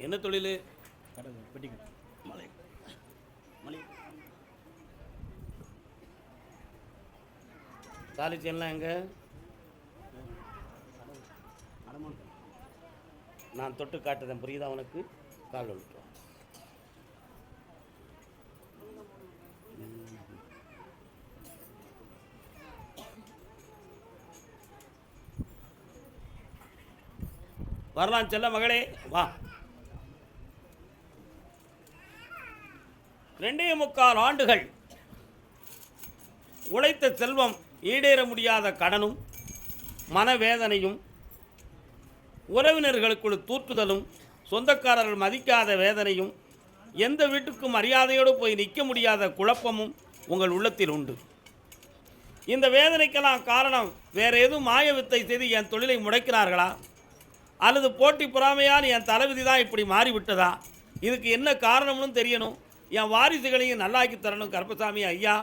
என்ன தொழில்? பெட்டி மலை மலை தாலிச்செல்லாம் எங்க? நான் தொட்டு காட்டுறேன், புரியுதா உனக்கு? கால் விட்டுருவோம். வரலாம் செல்ல மகளே, வா. 2.25 ஆண்டுகள் உழைத்த செல்வம், ஈடேற முடியாத கடனும் மனவேதனையும், உறவினர்களுக்குள் தூற்றுதலும், சொந்தக்காரர்கள் மதிக்காத வேதனையும், எந்த வீட்டுக்கும் மரியாதையோடு போய் நிற்க முடியாத குழப்பமும் உங்கள் உள்ளத்தில் உண்டு. இந்த வேதனைக்கெல்லாம் காரணம் வேறு எதுவும் மாய வித்தை செய்து என் தொழிலை முடக்கிறார்களா, அல்லது போட்டி பொறாமையால் என் தலைவிதி தான் இப்படி மாறிவிட்டதா? இதுக்கு என்ன காரணம்னு தெரியணும். என் வாரிசுகளையும் நல்லாக்கி தரணும். கருப்பசாமி ஐயா,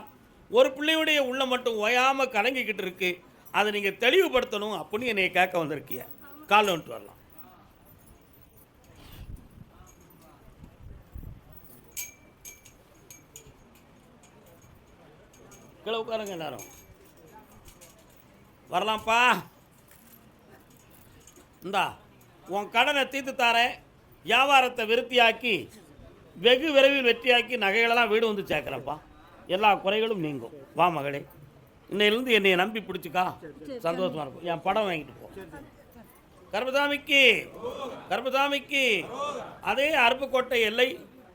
ஒரு பிள்ளையுடைய உள்ள மட்டும் ஓயாமல் கலங்கிக்கிட்டு இருக்கு, அதை நீங்கள் தெளிவுபடுத்தணும் அப்படின்னு என்னை கேட்க வந்திருக்கிய. கால் வந்துட்டு வரலாம். கீழே உட்காருங்க எல்லாரும். வரலாம்ப்பா. இந்தா உன் கடனை தீர்த்து தாரேன். வியாபாரத்தை விருத்தியாக்கி வெகு விரைவில் வெற்றியாக்கி நகைகளெல்லாம் வீடு வந்து சேர்க்குறேன்ப்பா. எல்லா குறைகளும் நீங்கும். வா மகளே, இன்னையிலேருந்து என்னை நம்பி பிடிச்சிக்கா, சந்தோஷமாக இருக்கும். என் படம் வாங்கிட்டு போ. கருப்பசாமிக்கு கருப்பசாமிக்கு அதே அருப்புக்கோட்டை எல்லை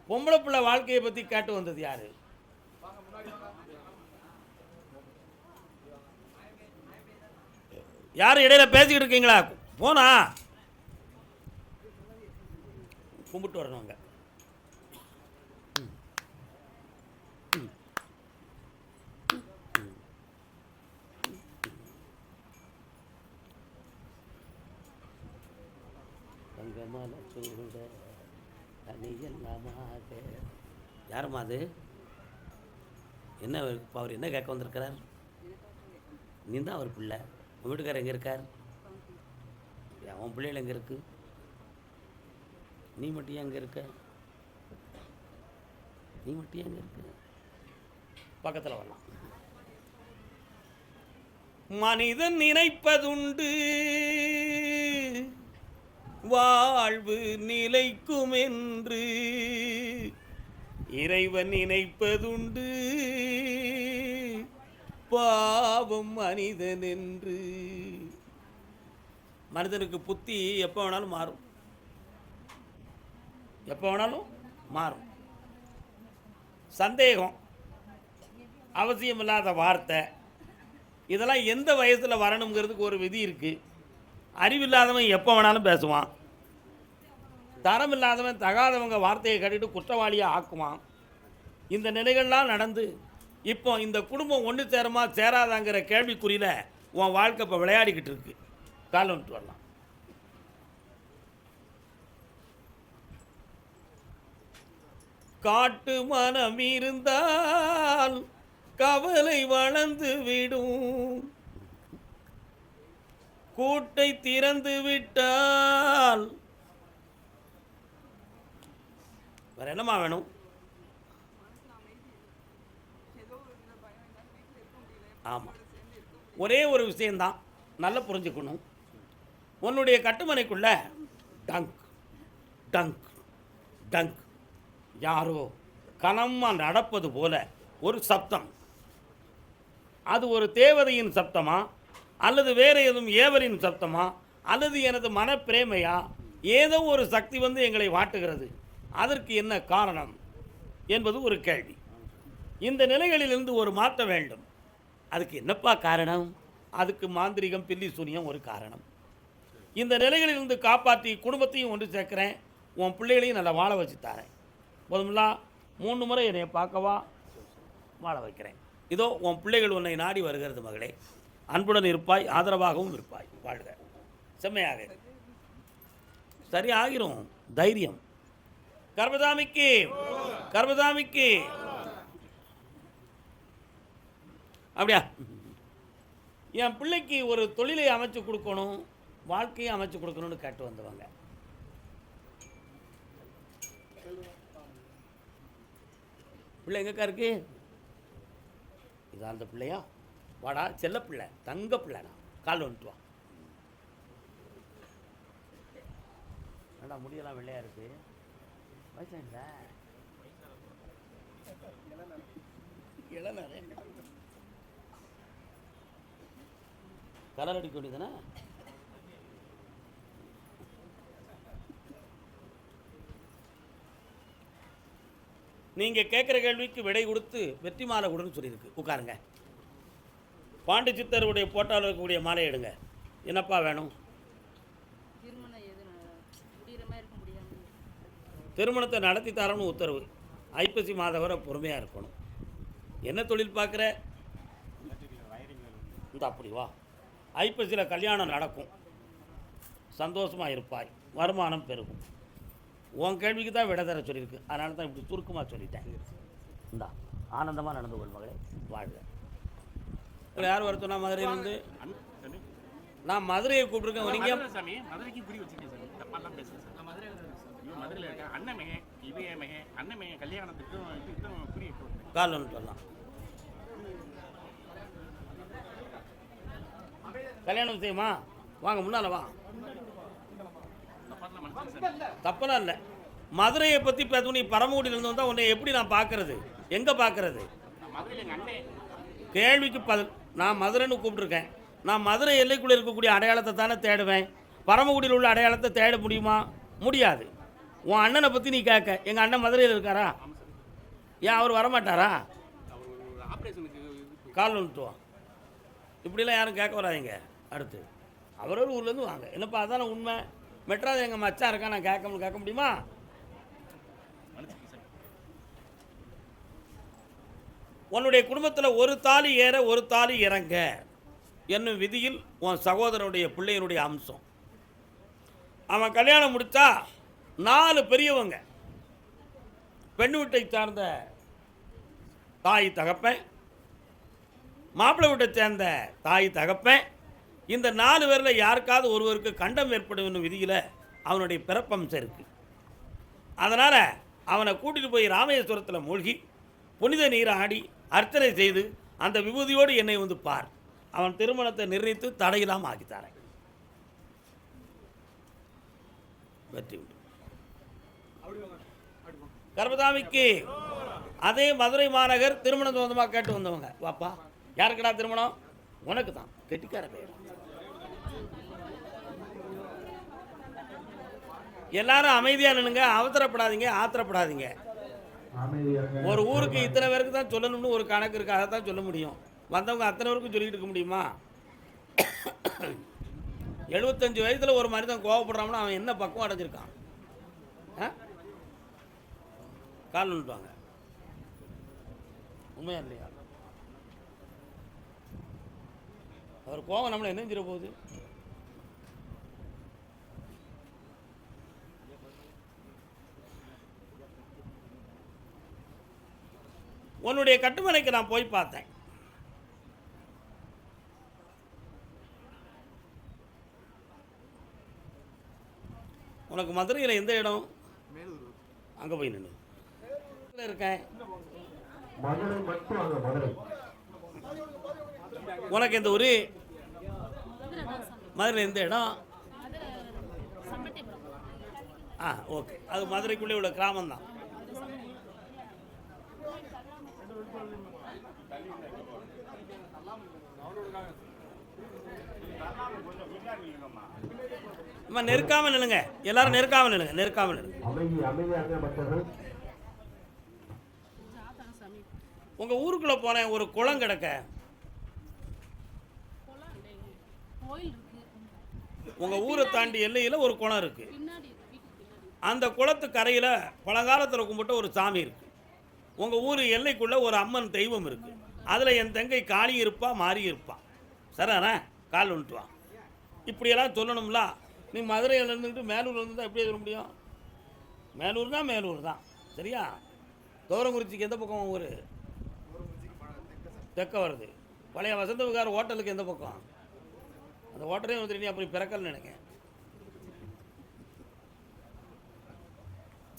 பொம்பளை பிள்ளை வாழ்க்கையை பற்றி கேட்டு வந்தது யாரு? யாரும் இடையில பேசிக்கிட்டு இருக்கீங்களா? போனா கும்பிட்டு வரணும். அங்கே யாருமா அது? என்ன அவர் என்ன கேட்க வந்திருக்கிறார்? நீ தான் அவர் பிள்ளை. உன் வீட்டுக்காரர் எங்கே இருக்கார்? உன் பிள்ளைகள் எங்கே இருக்கு? நீ மட்டும் எங்கே இருக்க? நீ மட்டும் எங்கே இருக்க? பக்கத்தில் வரலாம். மனிதன் நினைப்பதுண்டு வாழ்வு நிலைக்கும் என்று, இறைவன் நினைப்பதுண்டு பாவம் மனிதன் என்று. மனிதனுக்கு புத்தி எப்போ வேணாலும் மாறும், எப்போ வேணாலும் மாறும். சந்தேகம் அவசியமில்லாத வார்த்தை, இதெல்லாம் எந்த வயசில் வரணுங்கிறதுக்கு ஒரு விதி இருக்குது. அறிவில்லாதவன் எப்போ வேணாலும் பேசுவான். தரம் இல்லாதவன் தகாதவங்க வார்த்தையை கட்டிட்டு குற்றவாளியாக ஆக்குவான். இந்த நிலைகள்லாம் நடந்து இப்போ இந்த குடும்பம் ஒன்று சேருமா சேராதாங்கிற கேள்விக்குறியில் உன் வாழ்க்கை இப்போ விளையாடிக்கிட்டு இருக்கு. கால் வந்துட்டு வரலாம். காட்டு மனம் இருந்தால் கவலை வளர்ந்து விடும், கூட்டை திறந்து விட்டால் வேற என்னமா வேணும்? ஆமாம், ஒரே ஒரு விஷயந்தான் நல்லா புரிஞ்சுக்கணும். உன்னுடைய கட்டுமனைக்குள்ள டங்க் டங்க் டங்க் யாரோ கனமாக நடப்பது போல ஒரு சப்தம். அது ஒரு தேவதையின் சப்தமா, அல்லது வேறு எதுவும் ஏவலின் சப்தமா, அல்லது எனது மனப்பிரேமையா? ஏதோ ஒரு சக்தி வந்து எங்களை வாட்டுகிறது. அதற்கு என்ன காரணம் என்பது ஒரு கேள்வி. இந்த நிலைகளிலிருந்து ஒரு மாற்றம் வேண்டும். அதுக்கு என்னப்பா காரணம்? அதுக்கு மாந்திரிகம், பில்லி சூனியம் ஒரு காரணம். இந்த நிலைகளிலிருந்து காப்பாற்றி குடும்பத்தையும் ஒன்று சேர்க்குறேன், உன் பிள்ளைகளையும் நல்லா வாழ வச்சு தரேன். போதுமில்லா 3 முறை என்னை பார்க்கவா, வாழ வைக்கிறேன். இதோ உன் பிள்ளைகள் உன்னை நாடி வருகிறது மகளே. அன்புடன் இருப்பாய், ஆதரவாகவும் இருப்பாய். வாழ்க செம்மையாக. சரி ஆகிரும், தைரியம். கர்மசாமிக்கு கர்மசாமிக்கு அப்படியா? என் பிள்ளைக்கு ஒரு தொழிலை அமைச்சு கொடுக்கணும், வாழ்க்கையை அமைச்சு கொடுக்கணும்னு கேட்டு வந்தவங்க. பிள்ளை எங்கக்கா இருக்கு? இதான் அந்த பிள்ளையா? வாடா செல்ல பிள்ளை, தங்க பிள்ளைடா, கால் வந்துட்டு வா. என்னடா முடியெல்லாம் வெள்ளையா இருக்கு, வயசாயில்ல? இளநரே கலர் அடிக்க வேண்டியதானே? நீங்கள் கேட்குற கேள்விக்கு விடை கொடுத்து வெற்றி மாலை கொடுன்னு சொல்லியிருக்கு. உட்காருங்க. பாண்டி சித்தருடைய போட்டால் இருக்கக்கூடிய மாலை எடுங்க. என்னப்பா வேணும்? திருமணத்தை நடத்தி தரணும்னு உத்தரவு. ஐப்பசி மாதம் வரை பொறுமையாக இருக்கணும். என்ன தொழில் பார்க்குற? இந்த அப்படி வா. ஐப்பசியில் கல்யாணம் நடக்கும், சந்தோஷமாக இருப்பாய், வருமானம் பெருகும். உன் கேள்விக்கு தான் விட தர சொல்லியிருக்கு. அதனால தான் இப்படி சுருக்கமாக சொல்லிட்டேன். இந்தா ஆனந்தமாக நடந்து கொள் மகளே, வாழ்க. யார் வர சொன்னா மதுரையிலேருந்து? நான் மதுரையை கூப்பிட்டுருக்கேன். நீங்கள் மதுரைக்கு புரிய வச்சுருக்கேன் சார், தப்பாலாம் பேசுகிறேன் சார். மதுரையில் இருக்கேன். அண்ணன் இவைய அண்ணன் கல்யாணத்துக்கும் இதுக்கும் புரிய கால் ஒன்று சொல்லலாம். கல்யாணம் விஷயமா? வாங்க முன்னால் வா. தப்பெல்லாம் இல்லை. மதுரையை பற்றி பேச நீ பரமக்குடியிலேருந்து வந்தால் உன்னை எப்படி நான் பார்க்கறது? எங்கே பார்க்கறது? கேள்விக்கு பதில். நான் மதுரைன்னு கூப்பிட்ருக்கேன். நான் மதுரை எல்லைக்குள்ளே இருக்கக்கூடிய அடையாளத்தை தானே தேடுவேன். பரமக்குடியில் உள்ள அடையாளத்தை தேட முடியுமா? முடியாது. உன் அண்ணனை பற்றி நீ கேட்க, எங்கள் அண்ணன் மதுரையில் இருக்காரா? ஏன் அவர் வரமாட்டாரா? கால் வந்துட்டுவோம். இப்படிலாம் யாரும் கேட்க வராதிங்க. அடுத்து அவரோட ஊர்லேருந்து வாங்க. என்னப்பா அதான உண்மை. மெட்ராஸ் எங்கள் மச்சான் இருக்கா, நான் கேட்க முடியுமா? உன்னுடைய குடும்பத்தில் ஒரு தாலி ஏற ஒரு தாலி இறங்க என்னும் விதியில் உன் சகோதரனுடைய பிள்ளையினுடைய அம்சம். அவன் கல்யாணம் முடித்தா 4 பெரியவங்க, பெண் வீட்டை சார்ந்த தாய் தகப்பன், மாப்பிள்ளை வீட்டை சேர்ந்த தாய் தகப்பன், இந்த 4 பேரில் யாருக்காவது ஒருவருக்கு கண்டம் ஏற்படும் விதியில் அவனுடைய பிறப்பம்சம் இருக்குது. அதனால் அவனை கூட்டிகிட்டு போய் ராமேஸ்வரத்தில் மூழ்கி புனித நீரை ஆடி அர்ச்சனை செய்து அந்த விபூதியோடு என்னை வந்து பார். அவன் திருமணத்தை நிர்ணயித்து தடையில்லாமல் ஆக்கித்தாரேன். வெற்றி உண்டு. கர்மசாமிக்கு அதே மதுரை மாநகர் திருமணம் சொந்தமாக கேட்டு வந்தவங்க. வாப்பா, யாருக்குடா திருமணம்? உனக்கு தான். கெட்டிக்கார பேர். எல்லாரும் அமைதியாக நின்னுங்க, அவசரப்படாதீங்க, ஆத்திரப்படாதீங்க. ஒரு ஊருக்கு இத்தனை பேருக்கு தான் சொல்லணும்னு ஒரு கணக்கு இருக்கு, அதை தான் சொல்ல முடியும். வந்தவங்க அத்தனை பேருக்கும் சொல்லிட்டு இருக்க முடியுமா? 75 வயசில் ஒரு மனிதன் கோவப்படுறான்னா அவன் என்ன பக்குவம் அடைஞ்சிருக்கான்? கால் நின்றுவாங்க. உண்மையா இல்லையா? அவர் கோவம் நம்மளை என்ன செஞ்சிட போகுது? உன்னுடைய கட்டுமனைக்கு நான் போய் பார்த்தேன். உனக்கு மதுரையில் எந்த இடம்? அங்கே போய் நின்று இருக்கேன். உனக்கு எந்த ஊர்? மதுரையில் எந்த இடம்? ஓகே, அது மதுரைக்குள்ளே உள்ள கிராமம் தான். நெருக்காம நில்லுங்க, எல்லாரும் நெருக்காம நில்லுங்க, நெருக்காம நில்லுங்க. உங்க ஊருக்குள்ள போனேன், ஒரு குளம் கிடக்க. உங்க ஊரை தாண்டி எல்லையில் ஒரு குளம் இருக்கு. அந்த குளத்து கரையில் பழங்காலத்தில் கும்பிட்ட ஒரு சாமி இருக்கு. உங்க ஊர் எல்லைக்குள்ள ஒரு அம்மன் தெய்வம் இருக்கு. அதில் என் தங்கை காளி இருப்பா, மாறி இருப்பா. சரிண்ணா? கால் வந்துட்டு வா. இப்படியெல்லாம் சொல்லணும்ல. நீ மதுரையில் இருந்துக்கிட்டு மேலூர் இருந்தால் எப்படி சொல்ல முடியும்? மேலூர்னா மேலூர் தான். சரியா? தோரங்குறிச்சிக்கு எந்த பக்கம் ஊர்? தெற்க வருது. பழைய வசந்த விகார் ஹோட்டலுக்கு எந்த பக்கம்? அந்த ஹோட்டலே வந்துட்டு நீ அப்படி பிறக்கலன்னு நினைக்கிறேன்.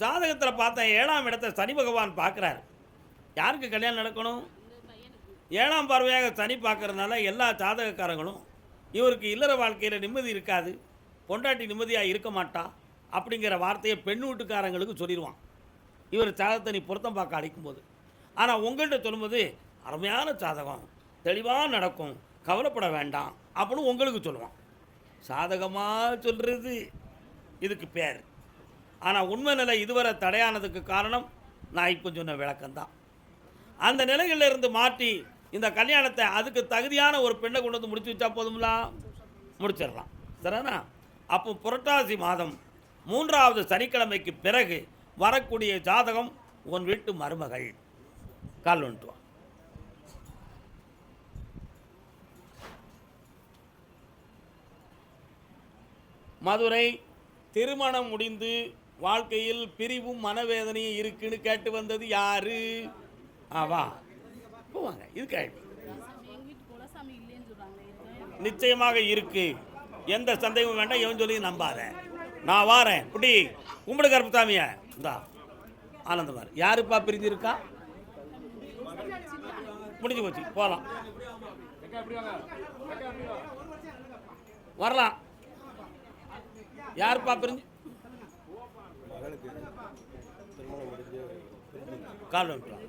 ஜாதகத்தில் பார்த்தேன், 7ஆம் இடத்தை சனி பகவான் பார்க்குறாரு. யாருக்கு கல்யாணம் நடக்கணும்? 7ஆம் பார்வையாக சனி பார்க்கறதுனால எல்லா ஜாதகக்காரங்களும் இவருக்கு இல்லற வாழ்க்கையில் நிம்மதி இருக்காது, பொண்டாட்டி நிம்மதியாக இருக்க மாட்டா அப்படிங்கிற வார்த்தையை பெண் வீட்டுக்காரங்களுக்கு சொல்லிடுவான் இவர் ஜாதகத்தை நீ பொருத்தம் பார்க்க அடிக்கும்போது. ஆனால் உங்கள்கிட்ட சொல்லும்போது அருமையான ஜாதகம், தெளிவாக நடக்கும், கவலைப்பட வேண்டாம் அப்படின்னு உங்களுக்கு சொல்லுவான். சாதகமாக சொல்கிறது இதுக்கு பேர். ஆனால் உண்மை நிலை இதுவரை தடையானதுக்கு காரணம் நான் இப்போ சொன்ன விளக்கம்தான். அந்த நிலைகளில் இருந்து மாற்றி இந்த கல்யாணத்தை அதுக்கு தகுதியான ஒரு பெண்ணை கொண்டு வந்து முடிச்சு வச்சா போதுங்களா? முடிச்சிடலாம். சரிண்ணா? அப்போ புரட்டாசி மாதம் 3வது சனிக்கிழமைக்கு பிறகு வரக்கூடிய ஜாதகம் உன் வீட்டு மருமகள். கால் வந்துட்டு வா. மதுரை, திருமணம் முடிந்து வாழ்க்கையில் பிரிவும் மனவேதனையும் இருக்குன்னு கேட்டு வந்தது யாரு? வா போவாங்க. இது கேள்வி. நிச்சயமாக இருக்கு, எந்த சந்தேகமும் வேண்டாம். எவன் சொல்லி நம்பாத. நான் வாரேன். இப்படி கும்பிடு கருப்புசாமிய. இந்தா ஆனந்தமார் யாருப்பா பிரிஞ்சிருக்கா? முடிஞ்சு போச்சு, போகலாம், வரலாம். யாருப்பா பிரிஞ்சு? கால் வந்துக்கலாம்.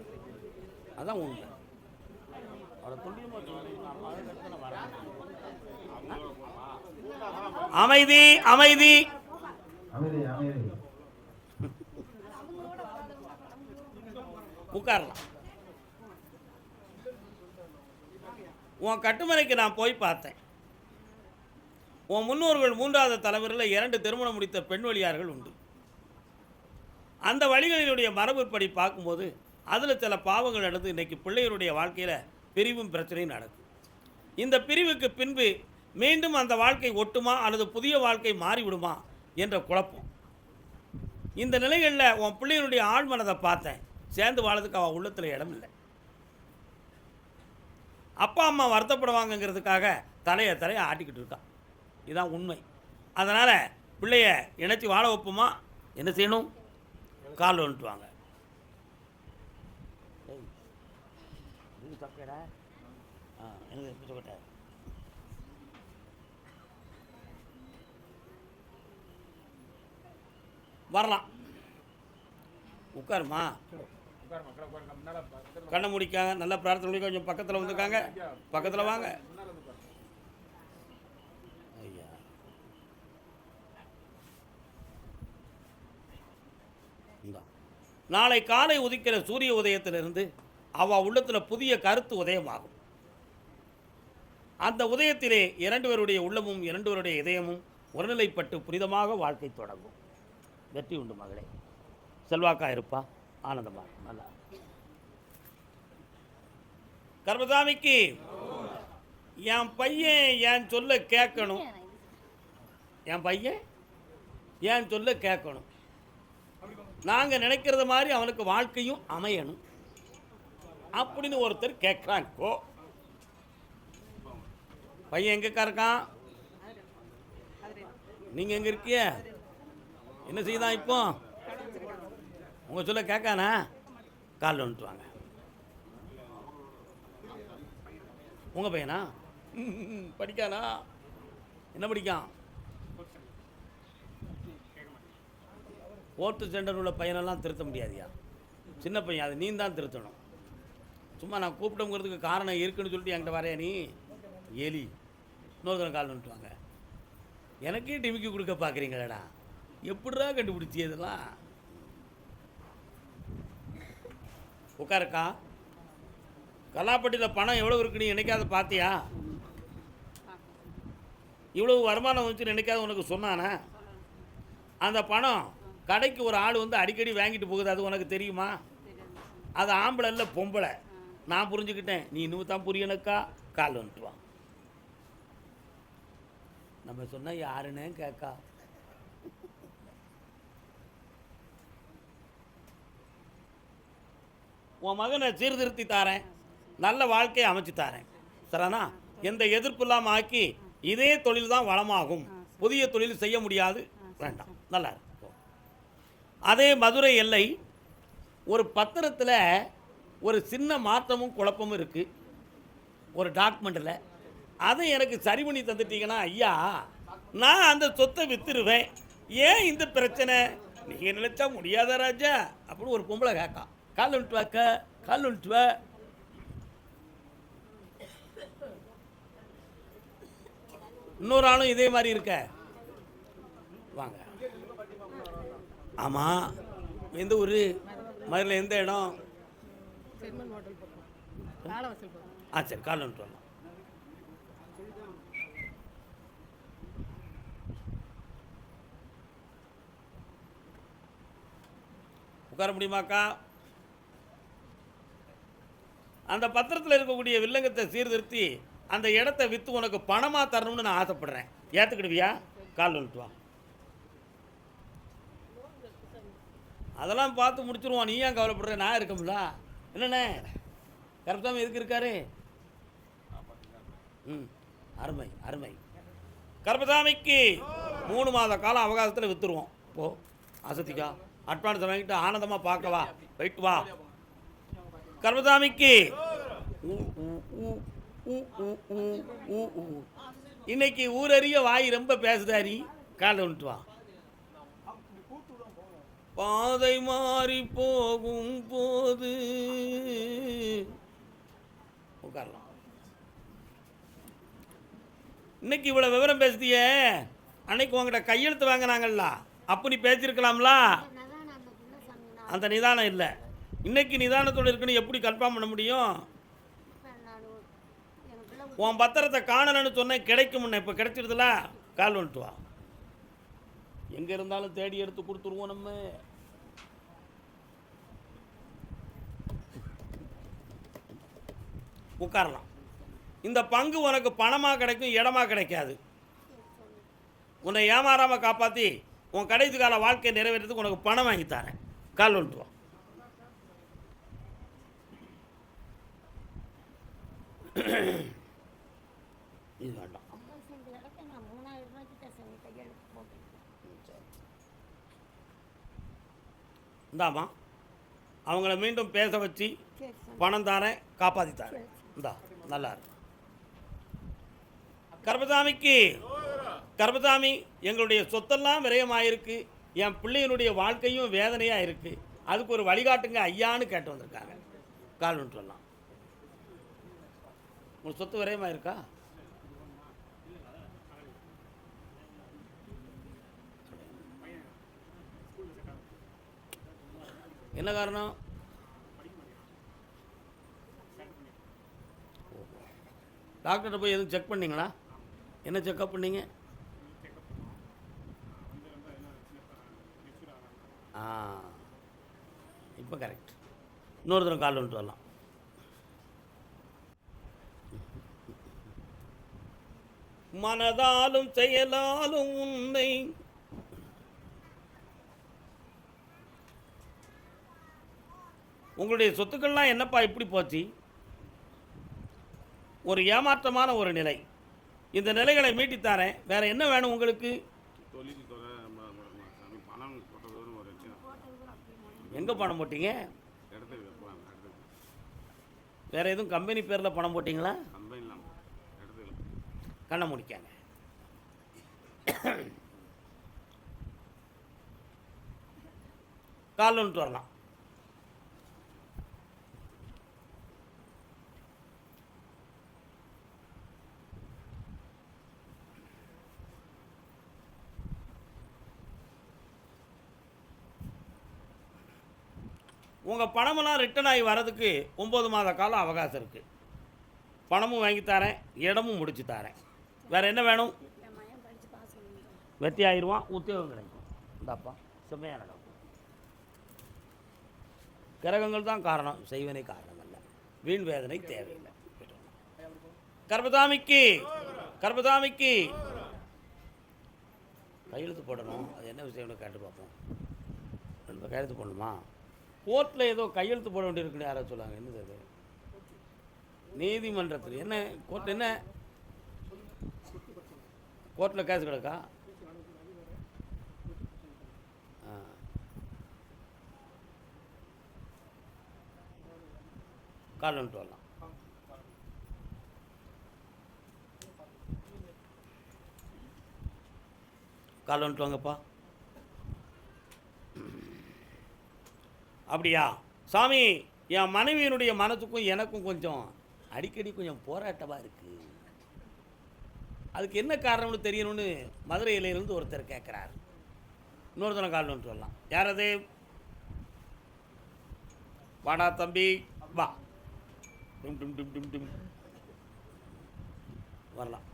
அதான் உண்மை. அமைதி அமைதி. உட்காரலாம். உன் கட்டுமனைக்கு நான் போய் பார்த்தேன். உன் முன்னோர்கள் 3வது தலைமுறையில் 2 திருமணம் முடித்த பெண் வழியார்கள் உண்டு. அந்த வழிகளினுடைய மரபுப்படி பார்க்கும்போது அதில் சில பாவங்கள் நடந்து இன்றைக்கி பிள்ளைகளுடைய வாழ்க்கையில் பிரிவும் பிரச்சனையும் நடக்கும். இந்த பிரிவுக்கு பின்பு மீண்டும் அந்த வாழ்க்கை ஒட்டுமா அல்லது புதிய வாழ்க்கை மாறிவிடுமா என்ற குழப்பம். இந்த நிலைகளில் உன் பிள்ளைகளுடைய ஆழ்மனதை பார்த்தேன். சேர்ந்து வாழறதுக்கு அவள் உள்ளத்தில் இடம் இல்லை. அப்பா அம்மா வருத்தப்படுவாங்கங்கிறதுக்காக தலையை ஆட்டிக்கிட்டு இருக்கான். இதுதான் உண்மை. அதனால் பிள்ளைய இணைச்சி வாழ வைப்போமா? என்ன செய்யணும்? கால் வந்துட்டு வாங்க. வரலாம். உட்காருமா. கண்ணை முடிக்காங்க. நல்லா பிரார்த்தனை பண்ணி கொஞ்சம் பக்கத்தில் வந்துருக்காங்க. பக்கத்தில் வாங்க. ஐயா நாளை காலை உதிக்கிற சூரிய உதயத்திலிருந்து அவள் உள்ளத்தில் புதிய கருத்து உதயமாகும். அந்த உதயத்திலே 2 பேருடைய உள்ளமும் 2 பேருடைய இதயமும் ஒருநிலைப்பட்டு புனிதமாக வாழ்க்கை தொடங்கும். வெற்றி உண்டு மகளே. செல்வாக்கா இருப்பா. ஆனந்தமா. நல்லா. கர்மசாமிக்கு என் பையன் என் சொல்ல கேட்கணும். என் பையன் என் சொல்ல கேட்கணும். நாங்கள் நினைக்கிறத மாதிரி அவனுக்கு வாழ்க்கையும் அமையணும் அப்படின்னு ஒருத்தர் கேட்குறாங்கோ. பையன் எங்கக்கா இருக்கான்? நீங்கள் எங்கே இருக்கிய? என்ன செய்தான் இப்போ? உங்கள் சொல்ல கேட்கானா? காலில் வந்துட்டு வாங்க. உங்கள் பையனா? படிக்கானா? என்ன படிக்கான்? 4th ஸ்டாண்டர்ட் உள்ள பையனெல்லாம் திருத்த முடியாதியா. சின்ன பையன், அது நீ தான் திருத்தணும். சும்மா நான் கூப்பிட்டோங்கிறதுக்கு காரணம் இருக்குன்னு சொல்லிட்டு என்கிட்ட வரையா நீ? எலி. இன்னொருத்தனை கால் வந்துட்டு வாங்க. எனக்கே டிமிக்கி கொடுக்க பார்க்குறீங்களடா. எப்படிடா கண்டுபிடிச்சி இதெல்லாம்? உட்காருக்கா. கல்லாப்பட்டியில் பணம் எவ்வளோ இருக்குன்னு என்னைக்காவது பார்த்தியா? இவ்வளவு வருமானம் வந்துச்சு என்னைக்காவது உனக்கு சொன்னானா? அந்த பணம் கடைக்கு ஒரு ஆள் வந்து அடிக்கடி வாங்கிட்டு போகுது, அது உனக்கு தெரியுமா? அது ஆம்பளை இல்லை, பொம்பளை. நான் புரிஞ்சுக்கிட்டேன், நீ இன்னும் தான் புரியணுக்கா. கால் வந்துட்டு வா. நம்ம சொன்னால் யாருன்னே கேட்கா. உன் மகனை சீர்திருத்தி தாரேன், நல்ல வாழ்க்கையை அமைச்சு தாரேன். சரிண்ணா? எந்த எதிர்ப்பு இல்லாமல் ஆக்கி இதே தொழில் தான் வளமாகும். புதிய தொழில் செய்ய முடியாது, வேண்டாம். நல்லா இருக்கும். அதே மதுரை எல்லை ஒரு பத்திரத்தில் ஒரு சின்ன மாற்றமும் குழப்பமும் இருக்குது ஒரு டாக்குமெண்ட்டில். அதை எனக்கு சரி பண்ணி தந்துட்டீங்கன்னா ஐயா, நான் அந்த சொத்தை விற்றுருவேன். ஏன் இந்த பிரச்சனை? நீங்கள் நினைச்சா முடியாத ராஜா அப்படின்னு ஒரு பொம்பளை கேட்கா. கால் வந்துட்டு வாக்க, கால் வந்துட்டு வா. இன்னொரு ஆளும் இதே மாதிரி இருக்க வாங்க. ஆமாம், எந்த ஊர்? மதுரையில் எந்த இடம்? ஆ சரி, கால் வந்துட்டு வரலாம். உட்கார முடியுமாக்கா? அந்த பத்திரத்தில் இருக்கக்கூடிய வில்லங்கத்தை சீர்திருத்தி அந்த இடத்த விற்று உனக்கு பணமாக தரணும்னு நான் ஆசைப்படுறேன். ஏற்றுக்கிடுவியா? கால் வந்துட்டு வா. அதெல்லாம் பார்த்து முடிச்சிருவோம். நீ ஏன் கவலைப்படுற? நான் இருக்கோம்ல. என்னண்ணே கருப்பசாமி எதுக்கு இருக்காரு? ம், அருமை அருமை. கருப்பசாமிக்கு 3 மாத காலம் அவகாசத்தில் விற்றுருவோம். போ அசத்திக்கா, அட்வான்ஸ் வாங்கிட்டு ஆனந்தமாக பார்க்கவா, போயிட்டு வா. கருப்பசாமிக்கு இன்னைக்கு ஊரறிய வாய் ரொம்ப பேசுதாரி. காலை வந்துட்டு வா. பாதை மாறி போகும் போது உட்காரலாம். இன்னைக்கு இவ்வளோ விவரம் பேசுதியே, அன்னைக்கு உங்கள்கிட்ட கையெழுத்து வாங்கினாங்கல்ல, அப்போ நீ பேசியிருக்கலாம்ல. அந்த நிதானம் இல்லை. இன்னைக்கு நிதானத்தோடு இருக்குன்னு எப்படி கன்ஃபார்ம் பண்ண முடியும்? உன் பத்திரத்தை காணலன்னு சொன்னேன், கிடைக்கும்னு. இப்போ கிடைச்சிருதுல, கால் வந்துட்டு வா. எங்கே இருந்தாலும் தேடி எடுத்து கொடுத்துருவோம் நம்ம. உட்காரலாம். இந்த பங்கு உனக்கு பணமாக கிடைக்கும், இடமா கிடைக்காது. உன்னை ஏமாறாமல் காப்பாற்றி உன் கடைசி கால வாழ்க்கையை நிறைவேறதுக்கு உனக்கு பணம் வாங்கி தரேன். கால் வந்துட்டு வா. இது வேண்டாம். இந்தாமா, அவங்கள மீண்டும் பேச வச்சு பணம் தாரேன், காப்பாற்றி தாரேன். இந்தா, நல்லா இருக்கு. கருப்பசாமிக்கு, கருப்பசாமி, எங்களுடைய சொத்தெல்லாம் விரயமாயிருக்கு, என் பிள்ளையினுடைய வாழ்க்கையும் வேதனையாக இருக்குது, அதுக்கு ஒரு வழிகாட்டுங்க ஐயான்னு கேட்டு வந்திருக்காங்க. கால் வந்துட்டு வரலாம். உங்களுக்கு சொத்து விரயமாயிருக்கா? என்ன காரணம்? டாக்டர்கிட்ட போய் எதுவும் செக் பண்ணீங்களா? என்ன செக்அப் பண்ணீங்க? இப்போ கரெக்ட். இன்னொரு தடவை கால் வந்துட்டு வரலாம். மனதாலும் செயலாலும் உன்னை உங்களுடைய சொத்துக்கள்லாம் என்னப்பா இப்படி போச்சு? ஒரு ஏமாற்றமான ஒரு நிலை. இந்த நிலைகளை மீட்டித்தாரேன். வேற என்ன வேணும் உங்களுக்கு? எங்கே பணம் போட்டீங்க? வேற எதுவும் கம்பெனி பேரில் பணம் போட்டிங்களா? கண்ணை முடிக்காங்க. கால் வந்துட்டு வரலாம். உங்கள் பணமெல்லாம் ரிட்டர்ன் ஆகி வர்றதுக்கு 9 மாத காலம் அவகாசம் இருக்குது. பணமும் வாங்கி தரேன், இடமும் முடிச்சு தரேன். வேறு என்ன வேணும்? வெற்றி ஆயிடுவான், உத்தியோகம் கிடைக்கும். இந்தாப்பா, செம்மையாக நடக்கும். கிரகங்கள் தான் காரணம், செய்வனை காரணம் அல்ல. வீண் வேதனை தேவையில்லை. கர்ப்பசாமிக்கு, கர்ப்பசாமிக்கு கையெழுத்து போடணும். அது என்ன விஷயம்னு கேட்டு பார்ப்போம். கையெழுத்து போடணுமா? கோர்ட்டில் ஏதோ கையெழுத்து போட வேண்டியிருக்குன்னு யாரோ சொல்லாங்க. என்னது அது? நீதிமன்றத்தில் என்ன? கோர்ட் என்ன? கோர்ட்டில் கேஸ் கிடக்கா? கால் வந்துட்டு வரலாம். கால் வந்துட்டு வாங்கப்பா. அப்படியா சாமி, என் மனைவியினுடைய மனசுக்கும் எனக்கும் கொஞ்சம் அடிக்கடி கொஞ்சம் போராட்டமாக இருக்குது. அதுக்கு என்ன காரணம்னு தெரியணும்னு மதுரையிலிருந்து ஒருத்தர் கேட்குறார். இன்னொருத்தனை கால் வந்துட்டு வரலாம். யார் அது? வாடா தம்பி வா. டும் டும் டும் டும் டும் வரலாம்.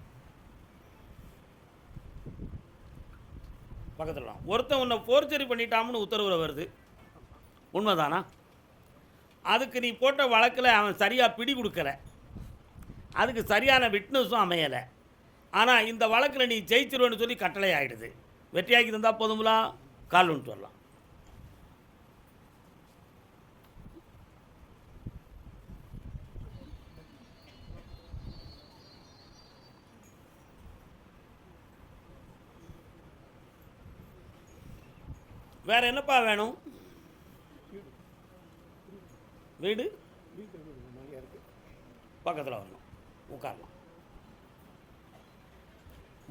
பக்கத்தில் ஒருத்தன் உன்னை ஃபோர்ஜரி பண்ணிட்டான்னு உத்தரவு வருது, உண்மைதானா? அதுக்கு நீ போட்ட வழக்கில் அவன் சரியாக பிடி கொடுக்கல, அதுக்கு சரியான விட்னஸும் அமையலை. ஆனால் இந்த வழக்கில் நீ ஜெயிச்சிருவேன்னு சொல்லி கட்டளை ஆகிடுது. வெற்றியாக்கி தந்தால் போதுங்களா? கால் வந்துட்டு வரலாம். வேற என்னப்பா வேணும்? வீடு பக்கத்தில் வரணும், உட்காரலாம்.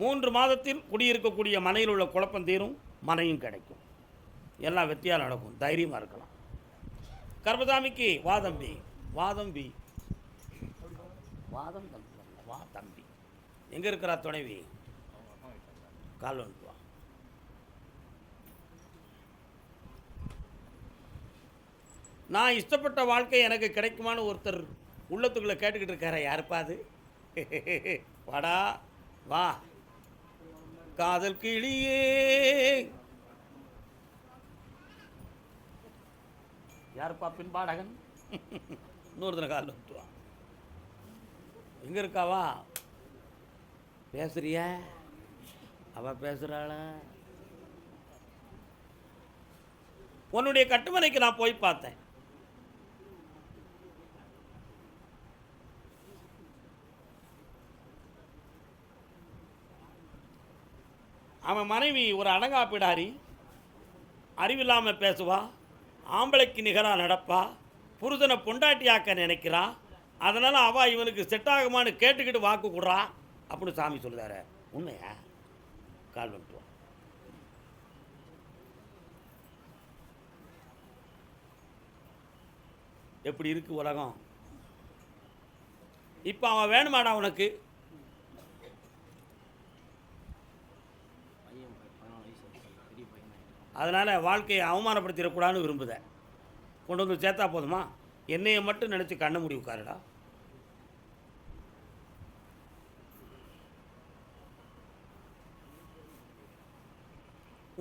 3 மாதத்தில் குடியிருக்கக்கூடிய மனையில் உள்ள குழப்பம் தீரும், மனையும் கிடைக்கும். எல்லாம் வெற்றியாக நடக்கும், தைரியமாக இருக்கலாம். கர்மசாமிக்கு வாதம்பி, வாதம்பி, வாதம் தம்பி, வா தம்பி. எங்கே இருக்கிறா துணைவி? கால் வந்துட்டு வா. நான் இஷ்டப்பட்ட வாழ்க்கை எனக்கு கிடைக்குமான்னு ஒருத்தர் உள்ளத்துக்குள்ளே கேட்டுக்கிட்டு இருக்கார. யாருப்பா அது? வாடா வா காதல் கிளியே. யாருப்பா பின்பாடகன்? இன்னொருத்தனை கால் வந்துட்டு வா. எங்கே இருக்காவா? பேசுறிய? அவ பேசுகிறாளா? உன்னுடைய கட்டுமனைக்கு நான் போய் பார்த்தேன். அவன் மனைவி ஒரு அடங்காப்பிடாரி, அறிவில்லாமல் பேசுவா, ஆம்பளைக்கு நிகராக நடப்பா, புருஷனை பொண்டாட்டியாக்க நினைக்கிறா. அதனால் அவள் இவனுக்கு செட் ஆகுமான்னு கேட்டுக்கிட்டு வாக்கு கொடுறா அப்படின்னு சாமி சொல்லுதாரு. உண்மையா? கால் வந்துட்டு. எப்படி இருக்கு உலகம்? இப்போ அவன் வேணுமாடா உனக்கு? அதனால் வாழ்க்கையை அவமானப்படுத்திடக்கூடாதுன்னு விரும்புத. கொண்டு வந்து சேர்த்தா போதுமா? என்னையை மட்டும் நினச்சி கண்ண மூடி உட்காருடா.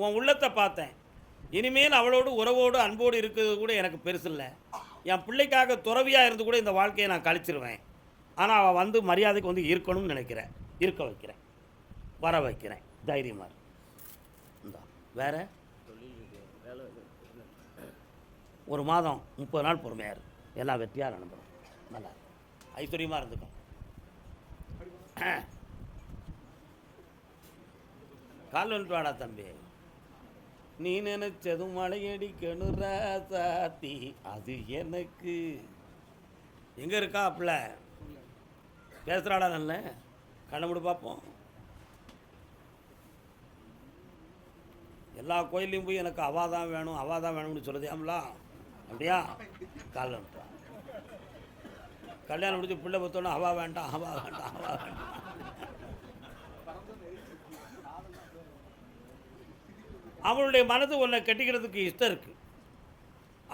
உன் உள்ளத்தை பார்த்தேன். இனிமேல் அவளோடு உறவோடு அன்போடு இருக்கிறது கூட எனக்கு பெருசு இல்லை. என் பிள்ளைக்காக துறவியாக இருந்து கூட இந்த வாழ்க்கையை நான் கழிச்சிருவேன். ஆனால் அவள் வந்து மரியாதைக்கு வந்து இருக்கணும்னு நினைக்கிறேன். இருக்க வைக்கிறேன், வர வைக்கிறேன். தைரியமாக இந்தா. வேறு ஒரு மாதம் 30 நாள் பொறுமையார், எல்லாம் வெற்றியாக நடந்துடும். நல்லா ஐஸ்வர்யமாக இருந்துக்கும். கால் வந்துட்டு வாடா தம்பி. நீ நினைச்சதும் மழையடிக்கணும் ராசாத்தி, அது எனக்கு. எங்கே இருக்கா அப்பல? பேசுகிறாடா? நல்ல கண்ணை மூடி பார்ப்போம். எல்லா கோயிலையும் போய் எனக்கு அவா தான் வேணும், அவா தான் வேணும்னு சொல்லுதேம்லா. அப்படியா? கால் வந்துட்டா. கல்யாணம் முடிச்சு பிள்ளை பார்த்தோன்னா அவா வேண்டாம், அவா வேண்டாம், அவா வேண்டாம். அவளுடைய மனது ஒன்றை கட்டிக்கிறதுக்கு இஷ்டம் இருக்குது.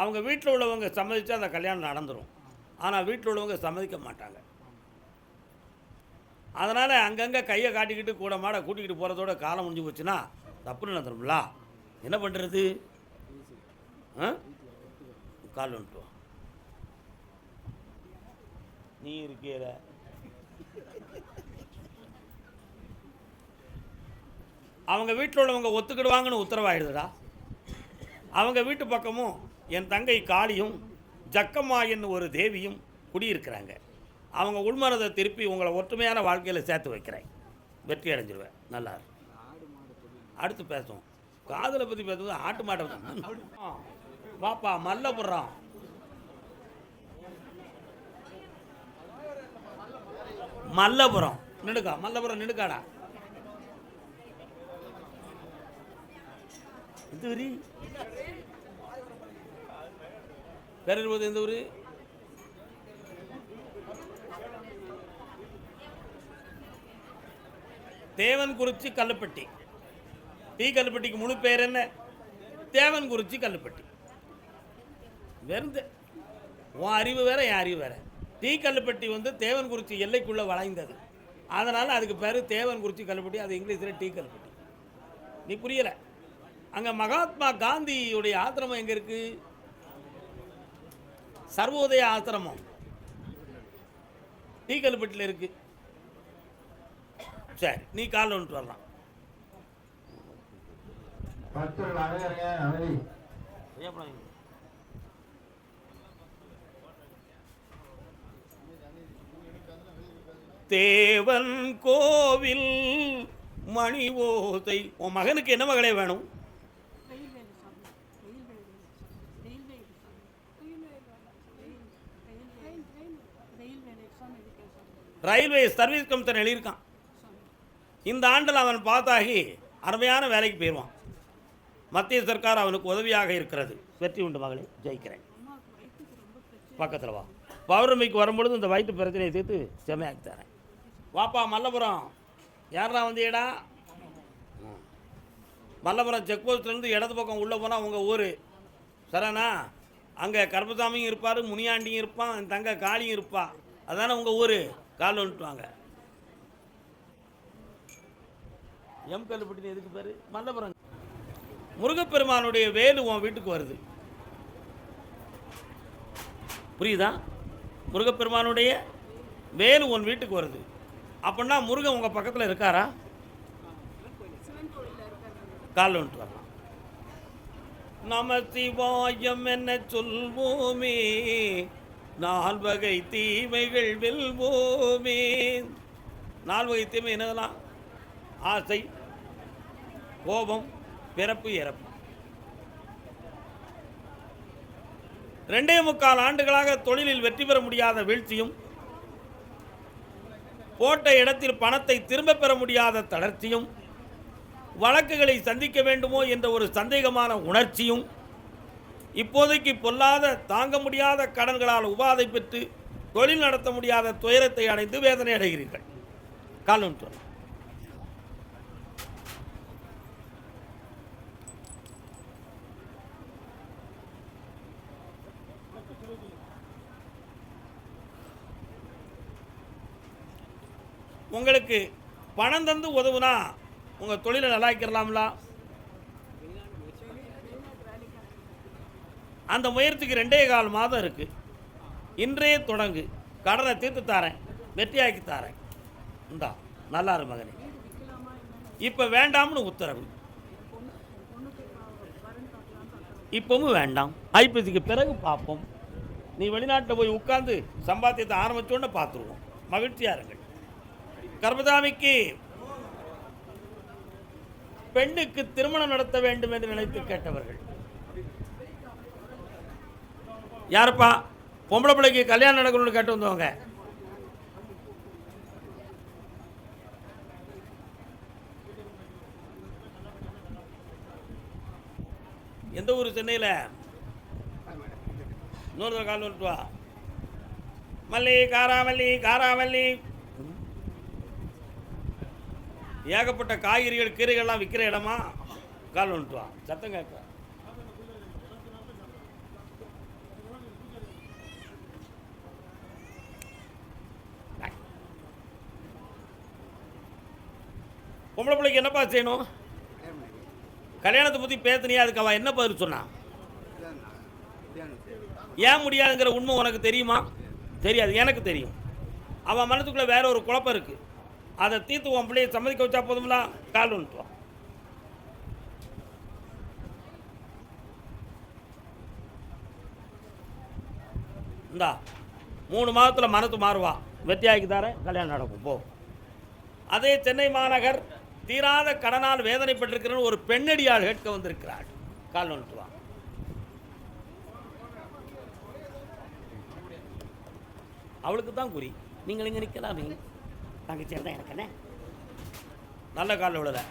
அவங்க வீட்டில் உள்ளவங்க சம்மதிச்சா அந்த கல்யாணம் நடந்துடும். ஆனால் வீட்டில் உள்ளவங்க சம்மதிக்க மாட்டாங்க. அதனால் அங்கங்கே கையை காட்டிக்கிட்டு கூட மாட கூட்டிக்கிட்டு போகிறதோட காலம் முடிஞ்சு போச்சுன்னா தப்பு நடந்துடும்ல. என்ன பண்ணுறது? கால் வந்துட்டு நீ இருக்கிற. அவங்க வீட்டில் உள்ளவங்க ஒத்துக்கிடுவாங்கன்னு உத்தரவாயிடுதுடா. அவங்க வீட்டு பக்கமும் என் தங்கை காளியும் ஜக்கம்மா என்னும் ஒரு தேவியும் குடியிருக்கிறாங்க. அவங்க உள்மனதை திருப்பி உங்களை ஒற்றுமையான வாழ்க்கையில் சேர்த்து வைக்கிறேன். வெற்றி அடைஞ்சிருவேன். நல்லா அடுத்து பேசுவோம். காதலை பற்றி பேசுவது ஆட்டு மாட்டை வாப்பா மல்ல போடுறான். மல்லபுரம் நிடுக்கா, மல்லபுரம் நிடுக்காடா. எந்த ஊரு? பேரறிவது எந்த ஊரு? தேவன்குறிச்சி கல்லுப்பட்டி. டி கல்லுப்பட்டிக்கு முழு பேர் என்ன? தேவன்குறிச்சி கல்லுப்பட்டி. வெறுந்து உன் அறிவு வேற, என் அறிவு வேற. டி கல்லுப்பட்டி வந்து தேவன்குறிச்சி எல்லைக்குள்ளே வளைந்தது, அதனால் அதுக்கு பேர் தேவன்குறிச்சி கல்லுப்பட்டி. அது இங்கிலீஷில் டி கல்லுப்பட்டி. நீ புரியலை. அங்கே மகாத்மா காந்தியுடைய ஆசிரமம் எங்கே இருக்குது? சர்வோதய ஆசிரமம் டி கல்லுப்பட்டியில் இருக்கு. சரி, நீ காலில் வந்துட்டு வரலாம். தேவன் கோவில் மணி ஓசை. உன் மகனுக்கு என்ன மகளே வேணும்? ரயில்வே சர்வீஸ் கமிஷன் எழுதியிருக்கான். இந்த ஆண்டில் அவன் பாத்தாகி அருமையான வேலைக்கு போயிடுவான். மத்திய சர்க்கார் அவனுக்கு உதவியாக இருக்கிறது. வெற்றி உண்டு மகளே, ஜெயிக்கிறேன். பக்கத்தில் வா. பௌர்ணமிக்கு வரும்பொழுது இந்த வயிற்று பிரச்சனையை சேர்த்து செம்மையாக்கி தரேன். வாப்பா மல்லபுரம். யாரா வந்தியடா? மல்லபுரம் செக் போஸ்ட்லேருந்து இடது பக்கம் உள்ளே போனால் உங்கள் ஊர் சரணா. அங்கே கருப்பசாமியும் இருப்பார், முனியாண்டியும் இருப்பான், என் தங்க காளியும் இருப்பா. அதானே உங்கள் ஊர். கால் வந்துட்டு வாங்க. எம் கல்லுப்பட்டி எதுக்கு பேர்? மல்லபுரம். முருகப்பெருமானுடைய வேலு உன் வீட்டுக்கு வருது, புரியுதா? முருகப்பெருமானுடைய வேலு உன் வீட்டுக்கு வருது. அப்படின்னா முருகன் உங்கள் பக்கத்தில் இருக்காரா? கால் வந்துட்டு வரலாம். நம சிவாயம் என்ன சொல்வோமே, நால்வகை தீமைகள் வெல்வோமே. நால்வகை தீமை என்னதெல்லாம்? ஆசை, கோபம், பிறப்பு, இறப்பு. 2.25 ஆண்டுகளாக தொழிலில் வெற்றி பெற முடியாத வீழ்ச்சியும், போட்ட இடத்தில் பணத்தை திரும்ப பெற முடியாத தளர்ச்சியும், வழக்குகளை சந்திக்க வேண்டுமோ என்ற ஒரு சந்தேகமான உணர்ச்சியும், இப்போதைக்கு பொல்லாத தாங்க முடியாத கடன்களால் உபாதை பெற்று தொழில் நடத்த முடியாத துயரத்தை அடைந்து வேதனை அடைகிறீர்கள். காலம் சொல். உங்களுக்கு பணம் தந்து உதவுனா உங்கள் தொழிலை நல்லாக்கிடலாம்ல. அந்த முயற்சிக்கு 2.25 மாதம் இருக்குது. இன்றைய தொடங்கு. கடனை தீர்த்து தாரேன், வெற்றியாக்கி தாரேன். இந்தா நல்லா இரு மகனே. இப்போ வேண்டாம்னு உத்தரவு. இப்பவும் வேண்டாம், ஐப்பசிக்கு பிறகு பார்ப்போம். நீ வெளிநாட்டில் போய் உட்கார்ந்து சம்பாத்தியத்தை ஆரம்பிச்சோன்னு பார்த்துருவோம். மகிழ்ச்சியாக இருங்கள். கர்மதாமிக்கு பெண்ணுக்கு திருமணம் நடத்த வேண்டும் என்று நினைத்து கேட்டவர்கள் யாருப்பா? பொம்பளை பிள்ளைக்கு கல்யாணம் நடக்கணும்னு கேட்டு வந்தவங்க. எந்த ஊர்? சென்னையில். இன்னொரு கால் வந்துட்டு வா. மல்லி காராமல்லி காராமல்லி. ஏகப்பட்ட காய்கறிகள் கீரைகள்லாம் விற்கிற இடமா? கால் வந்துட்டு வா. சத்தம் கேட்க. பொம்பளை பிள்ளைக்கு என்னப்பா செய்யணும்? கல்யாணத்தை பற்றி பேசுனியா? அதுக்கு அவன் என்ன பதில் சொன்னான்? ஏன் முடியாதுங்கிற உண்மை உனக்கு தெரியுமா? தெரியாது, எனக்கு தெரியும். அவன் மனசுக்குள்ளே வேற ஒரு குழப்பம் இருக்குது. அதை தீர்த்து உன் பிள்ளையை சம்மதிக்க வச்சா போதும்ல. கால் வந்துட்டு இந்தா 3 மாதத்தில் மனசு மாறுவா. வெற்றியாக்கி தரேன், கல்யாணம் நடக்கும். போ. அதே சென்னை மாநகர் தீராத கடனால் வேதனைப்பட்டிருக்கிறன்னு ஒரு பெண்ணடியாள் கேட்க வந்திருக்கிறாள். கால் வந்துட்டு வா. அவளுக்கு தான் குறி. நீங்கள் இங்கே நிற்கலாமே. தங்கச்சியாக தான் எனக்கு என்ன நல்ல காலில் விழலை